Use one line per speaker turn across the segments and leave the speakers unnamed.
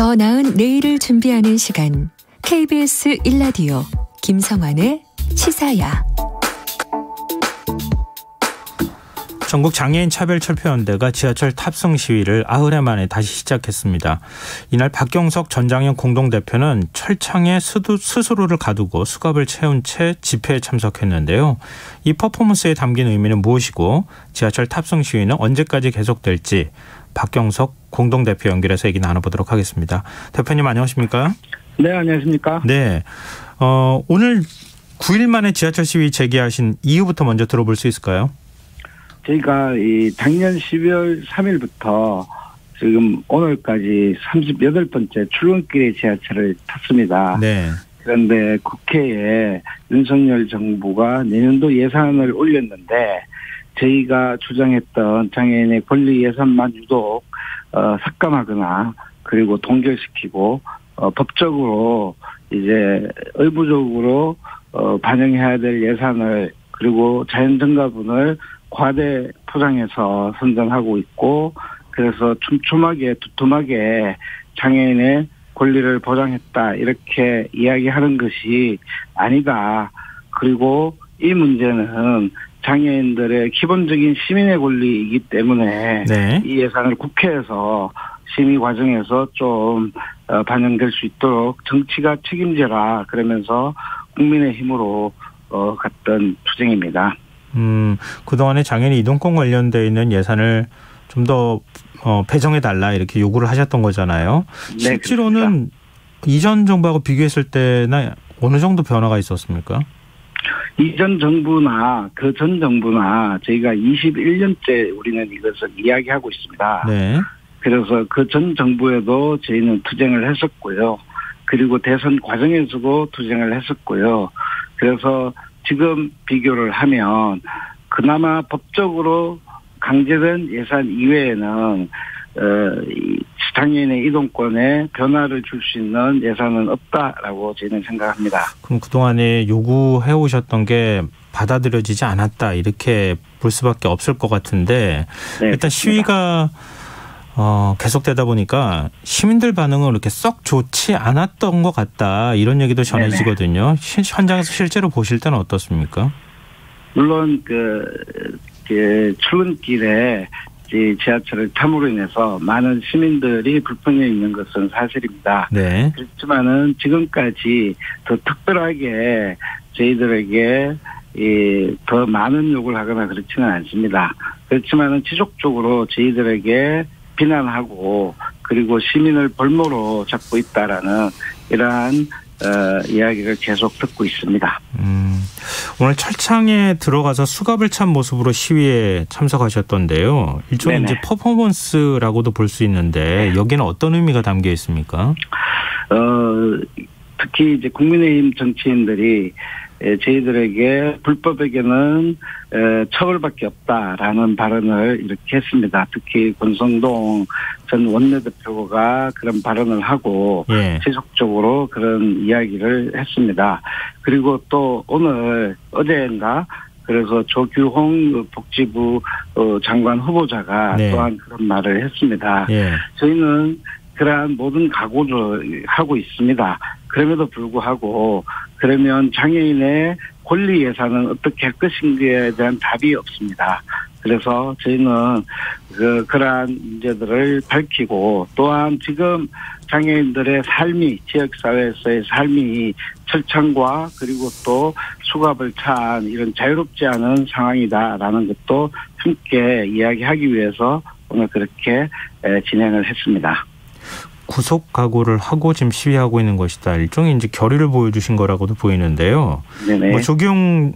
더 나은 내일을 준비하는 시간 KBS 1라디오 김성환의 시사야.
전국 장애인 차별철폐연대가 지하철 탑승 시위를 8회 만에 다시 시작했습니다. 이날 박경석 전장현 공동대표는 철창에 스스로를 가두고 수갑을 채운 채 집회에 참석했는데요. 이 퍼포먼스에 담긴 의미는 무엇이고 지하철 탑승 시위는 언제까지 계속될지 박경석 공동대표 연결해서 얘기 나눠보도록 하겠습니다. 대표님 안녕하십니까?
네, 안녕하십니까?
네, 오늘 9일 만에 지하철 시위 재개하신 이유부터 먼저 들어볼 수 있을까요?
저희가 작년 12월 3일부터 지금 오늘까지 38번째 출근길에 지하철을 탔습니다.
네.
그런데 국회에 윤석열 정부가 내년도 예산을 올렸는데 저희가 주장했던 장애인의 권리 예산만 유독 삭감하거나 그리고 동결시키고 법적으로 이제 의무적으로 반영해야 될 예산을 그리고 자연증가분을 과대 포장해서 선정하고 있고 그래서 촘촘하게 두툼하게 장애인의 권리를 보장했다 이렇게 이야기하는 것이 아니다. 그리고 이 문제는 장애인들의 기본적인 시민의 권리이기 때문에
네.
이 예산을 국회에서 심의 과정에서 좀 반영될 수 있도록 정치가 책임져라 그러면서 국민의힘으로 갔던 투쟁입니다.
그동안에 장애인 이동권 관련되어 있는 예산을 좀 더 배정해달라 이렇게 요구를 하셨던 거잖아요.
네,
실제로는 그렇습니다. 이전 정부하고 비교했을 때나 어느 정도 변화가 있었습니까?
이전 정부나 그 전 정부나 저희가 21년째 우리는 이것을 이야기하고 있습니다.
네.
그래서 그 전 정부에도 저희는 투쟁을 했었고요. 그리고 대선 과정에서도 투쟁을 했었고요. 그래서 지금 비교를 하면 그나마 법적으로 강제된 예산 이외에는 장애인의 이동권에 변화를 줄 수 있는 예산은 없다라고 저희는 생각합니다.
그럼 그동안에 요구해 오셨던 게 받아들여지지 않았다 이렇게 볼 수밖에 없을 것 같은데
네,
일단
그렇습니다.
시위가 계속되다 보니까 시민들 반응은 그렇게 썩 좋지 않았던 것 같다 이런 얘기도 전해지거든요. 현장에서 실제로 보실 때는 어떻습니까?
물론 출근길에 지하철을 탐으로 인해서 많은 시민들이 불편해 있는 것은 사실입니다.
네.
그렇지만은 지금까지 더 특별하게 저희들에게 더 많은 요구를 하거나 그렇지는 않습니다. 그렇지만은 지속적으로 저희들에게 비난하고 그리고 시민을 볼모로 잡고 있다라는 이러한 이야기를 계속 듣고 있습니다.
오늘 철창에 들어가서 수갑을 찬 모습으로 시위에 참석하셨던데요. 일종의 이제 퍼포먼스라고도 볼 수 있는데 여기는 어떤 의미가 담겨 있습니까?
특히 이제 국민의힘 정치인들이 저희들에게 불법에게는 처벌밖에 없다라는 발언을 이렇게 했습니다. 특히 권성동 전 원내대표가 그런 발언을 하고 지속적으로 그런 이야기를 했습니다. 그리고 또 오늘 어제인가 그래서 조규홍 복지부 장관 후보자가 또한 그런 말을 했습니다. 저희는 그러한 모든 각오를 하고 있습니다. 그럼에도 불구하고 그러면 장애인의 권리 예산은 어떻게 할 것인가에 대한 답이 없습니다. 그래서 저희는 그러한 문제들을 밝히고 또한 지금 장애인들의 삶이 지역사회에서의 삶이 철창과 그리고 또 수갑을 찬 이런 자유롭지 않은 상황이다라는 것도 함께 이야기하기 위해서 오늘 그렇게 진행을 했습니다.
구속 각오를 하고 지금 시위하고 있는 것이다. 일종의 이제 결의를 보여주신 거라고도 보이는데요.
네네.
조기용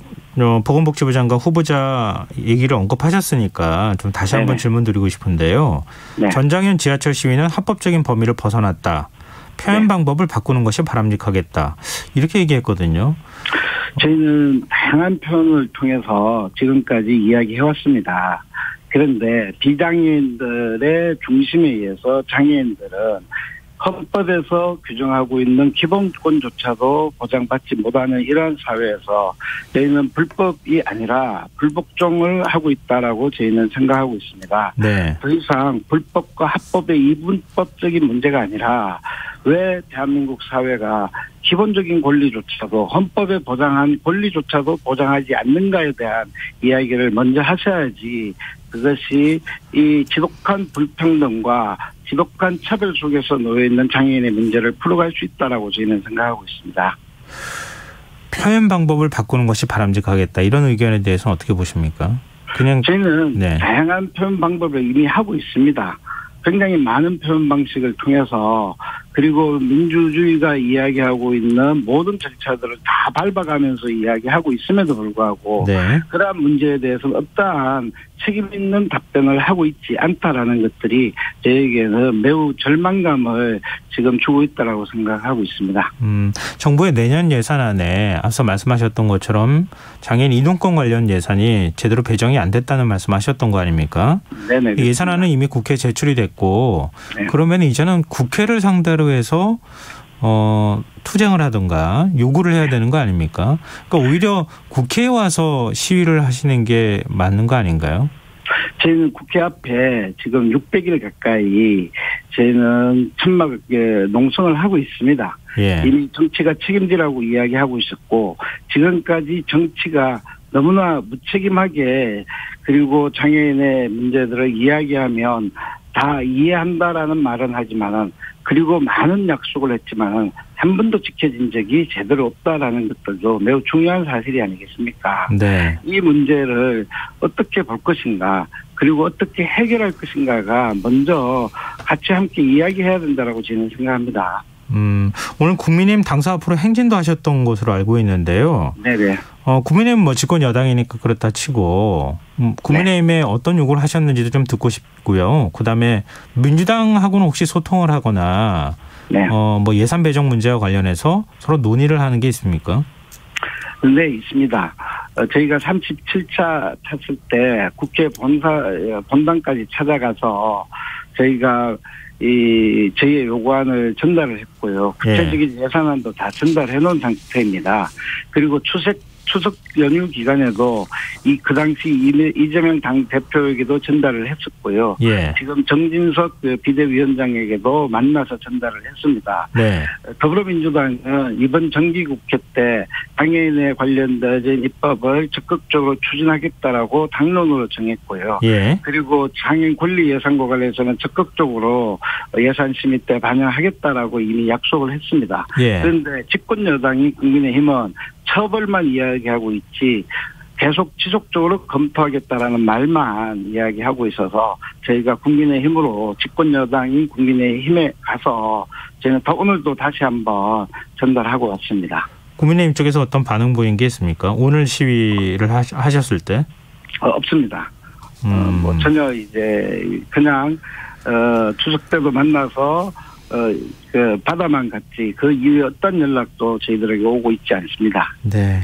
보건복지부 장관 후보자 얘기를 언급하셨으니까 좀 다시 한번 질문 드리고 싶은데요. 전장현 지하철 시위는 합법적인 범위를 벗어났다. 표현 방법을 바꾸는 것이 바람직하겠다. 이렇게 얘기했거든요.
저희는 다양한 표현을 통해서 지금까지그 그런데 비장애인들의 중심에 의해서 장애인들은 헌법에서 규정하고 있는 기본권조차도 보장받지 못하는 이러한 사회에서 저희는 불법이 아니라 불복종을 하고 있다라고 저희는 생각하고 있습니다.
네.
더 이상 불법과 합법의 이분법적인 문제가 아니라 왜 대한민국 사회가 기본적인 권리조차도 헌법에 보장한 권리조차도 보장하지 않는가에 대한 이야기를 먼저 하셔야지 그것이 이 지독한 불평등과 지독한 차별 속에서 놓여있는 장애인의 문제를 풀어갈 수 있다라고 저희는 생각하고 있습니다.
표현 방법을 바꾸는 것이 바람직하겠다. 이런 의견에 대해서는 어떻게 보십니까? 그냥
저희는
네.
다양한 표현 방법을 이미 하고 있습니다. 굉장히 많은 표현 방식을 통해서 그리고 민주주의가 이야기하고 있는 모든 절차들을 다 밟아가면서 이야기하고 있음에도 불구하고
네.
그러한 문제에 대해서는 어떠한 책임 있는 답변을 하고 있지 않다라는 것들이 저에게는 매우 절망감을 지금 주고 있다라고 생각하고 있습니다.
정부의 내년 예산안에 앞서 말씀하셨던 것처럼 장애인 이동권 관련 예산이 제대로 배정이 안 됐다는 말씀하셨던 거 아닙니까?
네네.
예산안은 이미 국회에 제출이 됐고
네.
그러면 이제는 국회를 상대로 해서 투쟁을 하든가 요구를 해야 되는 거 아닙니까? 그러니까 오히려 국회에 와서 시위를 하시는 게 맞는 거 아닌가요?
저희는 국회 앞에 지금 600일 가까이 저희는 천막 농성을 하고 있습니다.
예.
이미 정치가 책임지라고 이야기하고 있었고 지금까지 정치가 너무나 무책임하게 그리고 장애인의 문제들을 이야기하면 다 이해한다라는 말은 하지만은 그리고 많은 약속을 했지만은 한 번도 지켜진 적이 제대로 없다라는 것들도 매우 중요한 사실이 아니겠습니까?
네.
이 문제를 어떻게 볼 것인가 그리고 어떻게 해결할 것인가가 먼저 같이 함께 이야기해야 된다라고 저는 생각합니다.
오늘 국민의힘 당사 앞으로 행진도 하셨던 것으로 알고 있는데요.
네네.
국민의힘 뭐 집권 여당이니까 그렇다 치고 국민의힘에 네. 어떤 요구를 하셨는지도 좀 듣고 싶고요. 그다음에 민주당하고는 혹시 소통을 하거나
네.
뭐 예산 배정 문제와 관련해서 서로 논의를 하는 게 있습니까?
네, 있습니다. 저희가 37차 탔을 때 국회 본당까지 찾아가서 저희가 저희의 요구안을 전달을 했고요. 구체적인 예산안도 다 전달해 놓은 상태입니다. 그리고 추석 연휴 기간에도 그 당시 이재명 당 대표에게도 전달을 했었고요.
예. 지금
정진석 비대위원장에게도 만나서 전달을 했습니다.
네.
더불어민주당은 이번 정기국회 때 장애인에 관련된 입법을 적극적으로 추진하겠다라고 당론으로 정했고요.
예.
그리고 장애인 권리 예산과 관련해서는 적극적으로 예산 심의 때 반영하겠다라고 이미 약속을 했습니다.
예.
그런데 집권 여당인 국민의힘은 처벌만 이야기하고 있지 계속 지속적으로 검토하겠다라는 말만 이야기하고 있어서 저희가 국민의힘으로 집권 여당인 국민의힘에 가서 저희는 오늘도 다시 한번 전달하고 왔습니다.
국민의힘 쪽에서 어떤 반응 보인 게 있습니까? 오늘 시위를 하셨을 때?
없습니다. 뭐 전혀 이제 그냥 추석 때도 만나서 바다만 갔지 그 이후에 어떤 연락도 저희들에게 오고 있지 않습니다.
네.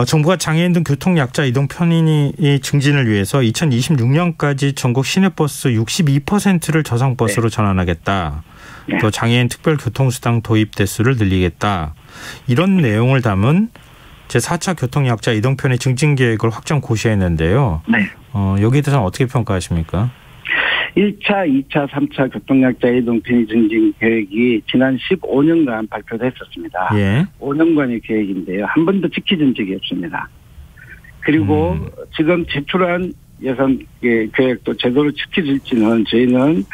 정부가 장애인 등 교통약자 이동 편의 증진을 위해서 2026년까지 전국 시내버스 62%를 저상버스로 네. 전환하겠다. 네. 또 장애인 특별교통수당 도입 대수를 늘리겠다. 이런 내용을 담은 제4차 교통약자 이동 편의 증진 계획을 확정 고시했는데요.
네.
여기에 대해서는 어떻게 평가하십니까?
1차, 2차, 3차 교통약자 이동 편의 증진 계획이 지난 15년간 발표됐었습니다. 예. 5년간의 계획인데요. 한 번도 지켜진 적이 없습니다. 그리고 지금 제출한 예산 계획도 제대로 지켜질지는 저희는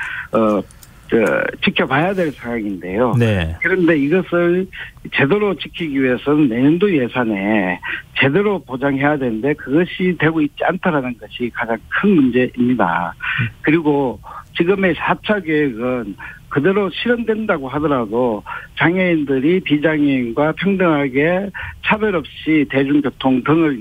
지켜봐야 될 상황인데요. 네. 그런데 이것을 제대로 지키기 위해서는 내년도 예산에 제대로 보장해야 되는데 그것이 되고 있지 않다라는 것이 가장 큰 문제입니다. 그리고 지금의 4차 계획은 그대로 실현된다고 하더라도 장애인들이 비장애인과 평등하게 차별 없이 대중교통 등을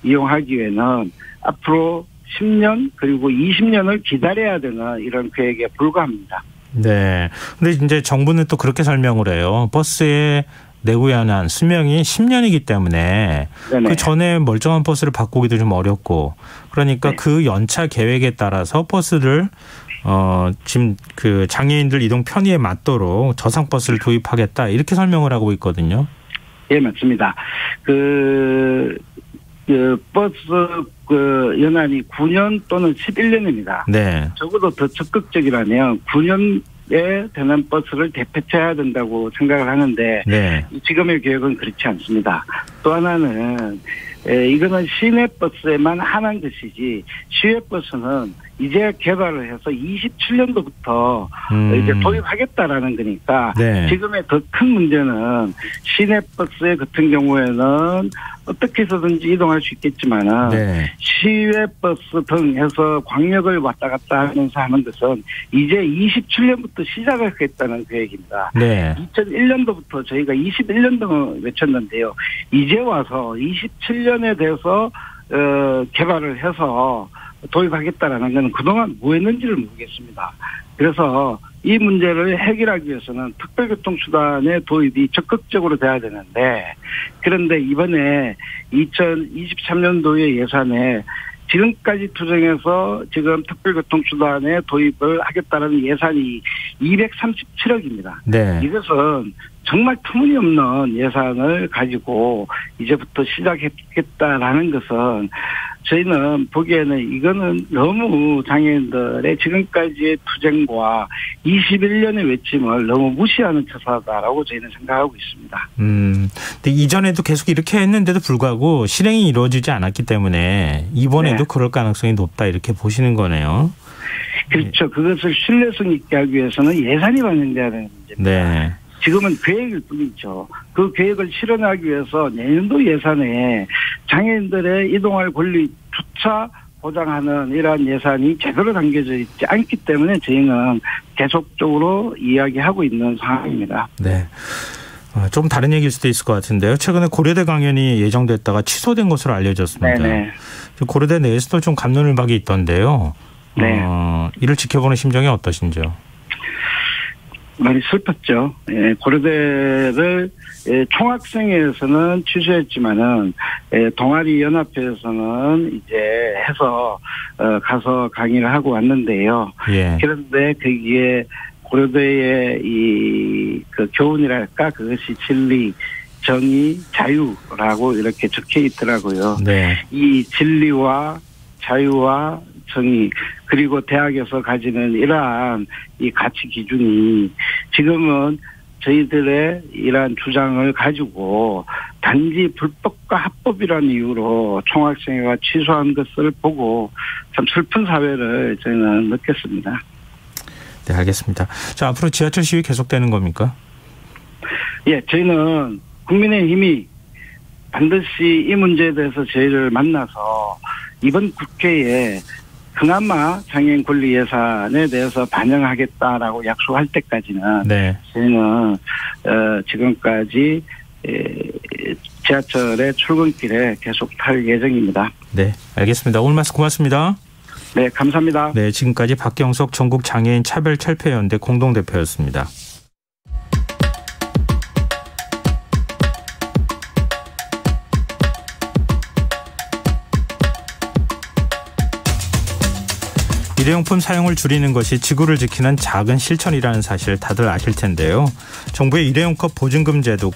이용하기에는 앞으로 10년 그리고 20년을 기다려야 되는 이런 계획에 불과합니다.
네. 근데 이제 정부는 또 그렇게 설명을 해요. 버스에 내구해야 하는 수명이 10년이기 때문에 네네. 그 전에 멀쩡한 버스를 바꾸기도 좀 어렵고 그러니까 네. 그 연차 계획에 따라서 버스를 지금 그 장애인들 이동 편의에 맞도록 저상버스를 도입하겠다 이렇게 설명을 하고 있거든요.
예, 맞습니다. 버스 연한이 9년 또는 11년입니다.
네.
적어도 더 적극적이라면 9년에 되는 버스를 대폐체해야 된다고 생각을 하는데
네.
지금의 계획은 그렇지 않습니다. 또 하나는 이거는 시내버스에만 한한 것이지 시외버스는 이제 개발을 해서 27년도부터 이제 도입하겠다라는 거니까 네. 지금의 더 큰 문제는 시내버스 같은 경우에는 어떻게 해서든지 이동할 수 있겠지만은 네. 시외버스 등 해서 광역을 왔다 갔다 하면서 하는 것은 이제 27년부터 시작을 하겠다는 계획입니다. 네. 2001년도부터 저희가 21년도 외쳤는데요. 이제 와서 27년에 대해서 개발을 해서 도입하겠다라는 것은 그동안 뭐 했는지를 모르겠습니다. 그래서 이 문제를 해결하기 위해서는 특별교통수단의 도입이 적극적으로 돼야 되는데 그런데 이번에 2023년도의 예산에 지금까지 투정해서 지금 특별교통수단의 도입을 하겠다는 예산이 237억입니다. 네. 이것은 정말 터무니없는 예산을 가지고 이제부터 시작했겠다라는 것은 저희는 보기에는 이거는 너무 장애인들의 지금까지의 투쟁과 21년의 외침을 너무 무시하는 처사다라고 저희는 생각하고 있습니다.
근데 이전에도 계속 이렇게 했는데도 불구하고 실행이 이루어지지 않았기 때문에 이번에도 네. 그럴 가능성이 높다 이렇게 보시는 거네요.
그렇죠. 그것을 신뢰성 있게 하기 위해서는 예산이 반영돼야 되는 문제입니다. 네. 지금은 계획일 뿐이죠. 그 계획을 실현하기 위해서 내년도 예산에 장애인들의 이동할 권리조차 보장하는 이러한 예산이 제대로 담겨져 있지 않기 때문에 저희는 계속적으로 이야기하고 있는 상황입니다.
네. 좀 다른 얘기일 수도 있을 것 같은데요. 최근에 고려대 강연이 예정됐다가 취소된 것으로 알려졌습니다. 네네. 고려대 내에서도 좀 갑론을박이 있던데요. 네. 이를 지켜보는 심정이 어떠신지요?
많이 슬펐죠. 예, 고려대를 총학생회에서는 취소했지만은 동아리 연합회에서는 이제 해서 가서 강의를 하고 왔는데요. 예. 그런데 그게 고려대의 그 교훈이랄까 그것이 진리, 정의, 자유라고 이렇게 적혀 있더라고요. 네. 이 진리와 자유와 정의 그리고 대학에서 가지는 이러한 이 가치 기준이 지금은 저희들의 이러한 주장을 가지고 단지 불법과 합법이라는 이유로 총학생회가 취소한 것을 보고 참 슬픈 사회를 저희는 느꼈습니다.
네, 알겠습니다. 자, 앞으로 지하철 시위 계속되는 겁니까?
예, 저희는 국민의힘이 반드시 이 문제에 대해서 저희를 만나서 이번 국회에 그나마 장애인 권리 예산에 대해서 반영하겠다라고 약속할 때까지는 네. 저희는 지금까지 지하철의 출근길에 계속 탈 예정입니다.
네, 알겠습니다. 오늘 말씀 고맙습니다.
네, 감사합니다.
네, 지금까지 박경석 전국장애인 차별철폐연대 공동대표였습니다. 일회용품 사용을 줄이는 것이 지구를 지키는 작은 실천이라는 사실 다들 아실 텐데요. 정부의 일회용컵 보증금 제도